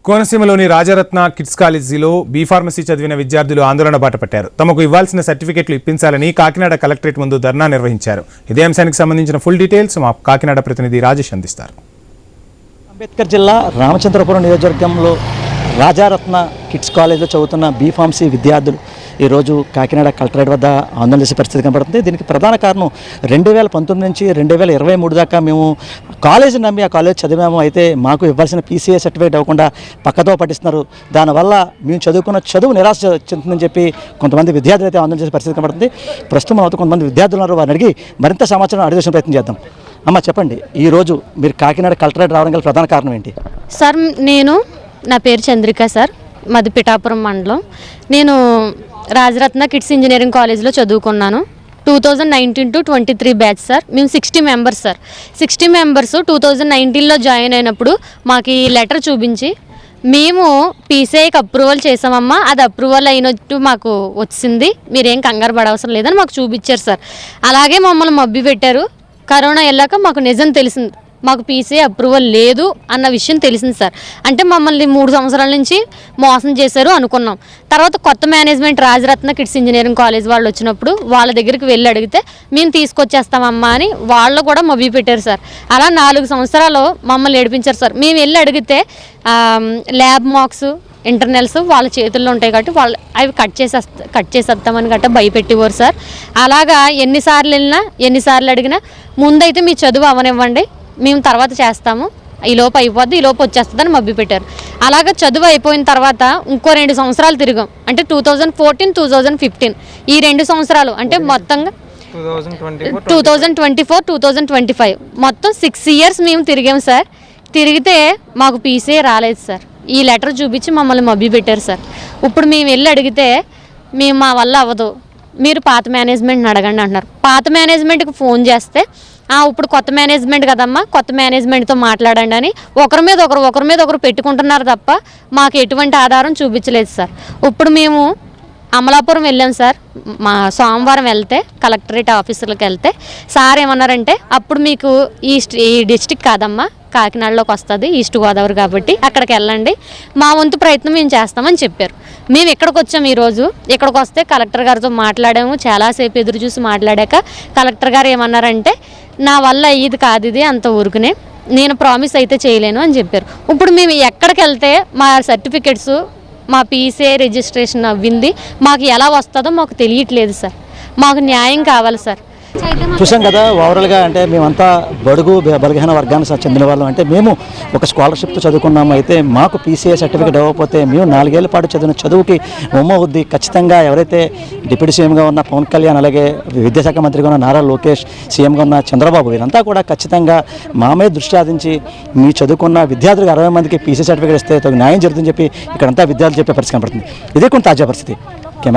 కోనసీమలోని Rajaratna kids కాలేజీలో B Pharmacy చదివిన విద్యార్థులు ఆందోళన బాటపట్టారు. తమకు ఇవ్వాల్సిన సర్టిఫికెట్లు ఇప్పించాలని కాకినాడ కలెక్టరేట్ ముందు ధర్నా నిర్వహించారు. ఇదే అంశానికి సంబంధించిన ఫుల్ డీటెయిల్స్ మా కాకినాడ ప్రతినిధి రాజేష్ అందిస్తారు. అంబేద్కర్ జిల్లా రామచంద్రపురం నియోజకవర్గంలో రాజారత్న కిడ్స్ కాలేజీలో చదువుతున్న బీఫార్మసీ విద్యార్థులు ఈరోజు కాకినాడ కలెక్టరేట్ వద్ద ఆందోళన చేసే పరిస్థితి కనబడుతుంది. దీనికి ప్రధాన కారణం 2019 నుంచి 2023 దాకా మేము కాలేజీని నమ్మి ఆ కాలేజ్ చదివాము. అయితే మాకు ఇవ్వాల్సిన PCA సర్టిఫికేట్ ఇవ్వకుండా పక్కతో పట్టిస్తున్నారు. దానివల్ల మేము చదువుకున్న చదువు నిరాశ చెందుతుందని చెప్పి కొంతమంది విద్యార్థులు అయితే ఆందోళన చేసే పరిస్థితి కనబడుతుంది. ప్రస్తుతం మాతో కొంతమంది విద్యార్థులు ఉన్నారు. వారిని అడిగి మరింత సమాచారం అడిగే ప్రయత్నం చేద్దాం. అమ్మ చెప్పండి, ఈరోజు మీరు కాకినాడ కలెక్టరేట్ రావడం గల ప్రధాన కారణం ఏంటి? సార్ నా పేరు చంద్రిక సార్, మాది పిఠాపురం మండలం. నేను రాజరత్న కిడ్స్ ఇంజనీరింగ్ కాలేజ్లో చదువుకున్నాను. 2019 to 23 బ్యాచ్ సార్. మేము 60 మెంబర్స్ సార్. 60 మెంబర్స్ 2019లో జాయిన్ అయినప్పుడు మాకు ఈ లెటర్ చూపించి మేము PCIకి అప్రూవల్ చేసామమ్మా, అది అప్రూవల్ అయినట్టు మాకు వచ్చింది, మీరేం కంగారు పడవసరం లేదని మాకు చూపించారు సార్. అలాగే మమ్మల్ని మబ్బి పెట్టారు. కరోనా వెళ్ళాక మాకు నిజం తెలిసింది, మాకు PCI అప్రూవల్ లేదు అన్న విషయం తెలిసింది సార్. అంటే మమ్మల్ని 3 సంవత్సరాల నుంచి మోసం చేశారు అనుకున్నాం. తర్వాత కొత్త management Rajaratna kids engineering college వాళ్ళు వచ్చినప్పుడు వాళ్ళ దగ్గరికి వెళ్ళి అడిగితే మేము తీసుకొచ్చేస్తామమ్మా అని వాళ్ళు కూడా మభ్య పెట్టారు సార్. అలా 4 సంవత్సరాలు మమ్మల్ని ఏడిపించారు సార్. మేము వెళ్ళి అడిగితే ల్యాబ్ మార్క్స్, ఇంటర్నల్స్ వాళ్ళ చేతుల్లో ఉంటాయి కాబట్టి వాళ్ళు అవి కట్ చేసేస్తామని గట్రా భయపెట్టేవారు సార్. అలాగా ఎన్నిసార్లు వెళ్ళినా ఎన్నిసార్లు అడిగినా ముందైతే మీ చదువు అవనివ్వండి, మేము తర్వాత చేస్తాము, ఈ లోపు అయిపోద్ది, ఈ లోపు వచ్చేస్తుందని మభ్య పెట్టారు. అలాగే చదువు అయిపోయిన తర్వాత ఇంకో 2 సంవత్సరాలు తిరిగాం. అంటే 2014, 2015 ఈ 2 సంవత్సరాలు అంటే మొత్తంగా 2024, 2025 మొత్తం 6 ఇయర్స్ మేము తిరిగాం సార్. తిరిగితే మాకు PCI రాలేదు సార్. ఈ లెటర్ చూపించి మమ్మల్ని మభ్య పెట్టారు సార్. ఇప్పుడు మేము వెళ్ళి అడిగితే మేము మా వల్ల అవ్వదు, మీరు పాత మేనేజ్మెంట్ని అడగండి అంటున్నారు. పాత మేనేజ్మెంట్కి ఫోన్ చేస్తే ఇప్పుడు కొత్త మేనేజ్మెంట్ కదమ్మా, కొత్త మేనేజ్మెంట్తో మాట్లాడండి అని ఒకరి మీద ఒకరు పెట్టుకుంటున్నారు తప్ప మాకు ఎటువంటి ఆధారం చూపించలేదు సార్. ఇప్పుడు మేము అమలాపురం వెళ్ళాం సార్. మా సోమవారం వెళ్తే కలెక్టరేట్ ఆఫీసులకు వెళ్తే సార్ ఏమన్నారంటే అప్పుడు మీకు ఈ డిస్టిక్ కాదమ్మా, కాకినాడలోకి వస్తుంది, ఈస్ట్ గోదావరి కాబట్టి అక్కడికి వెళ్ళండి, మా వంతు ప్రయత్నం మేము చేస్తామని చెప్పారు. మేము ఇక్కడికి వచ్చాము. ఈరోజు ఇక్కడికి వస్తే కలెక్టర్ గారితో మాట్లాడాము. చాలాసేపు ఎదురు చూసి మాట్లాడాక కలెక్టర్ గారు ఏమన్నారంటే నా వల్ల ఇది కాదు, ఇది అంత ఊరుకునే, నేను ప్రామిస్ అయితే చేయలేను అని చెప్పారు. ఇప్పుడు మేము ఎక్కడికి వెళ్తే మా సర్టిఫికెట్స్, మా PCI రిజిస్ట్రేషన్ అవ్వింది మాకు ఎలా వస్తుందో మాకు తెలియట్లేదు సార్. మాకు న్యాయం కావాలి సార్. చూసాం కదా, ఓవరాల్గా అంటే మేమంతా బడుగు బలహీన వర్గానికి చెందిన వాళ్ళం. అంటే మేము ఒక స్కాలర్షిప్తో చదువుకున్నాము. అయితే మాకు PCI సర్టిఫికేట్ ఇవ్వకపోతే మేము 4 ఏళ్ల పాటు చదివిన చదువుకి ఉమ్మ అవుద్ది. ఖచ్చితంగా ఎవరైతే డిప్యూటీ సీఎంగా ఉన్న పవన్ కళ్యాణ్, అలాగే విద్యాశాఖ మంత్రిగా ఉన్న నారా లోకేష్, సీఎంగా ఉన్న చంద్రబాబు, వీరంతా కూడా ఖచ్చితంగా మా మీద దృష్టి సాధించి మీ చదువుకున్న విద్యార్థులకు 60 మందికి PCI సర్టిఫికేట్ ఇస్తే న్యాయం జరుగుతుందని చెప్పి ఇక్కడంతా విద్యార్థులు చెప్పే పరిస్థితి కనపడుతుంది. ఇదే కొంత తాజా పరిస్థితి.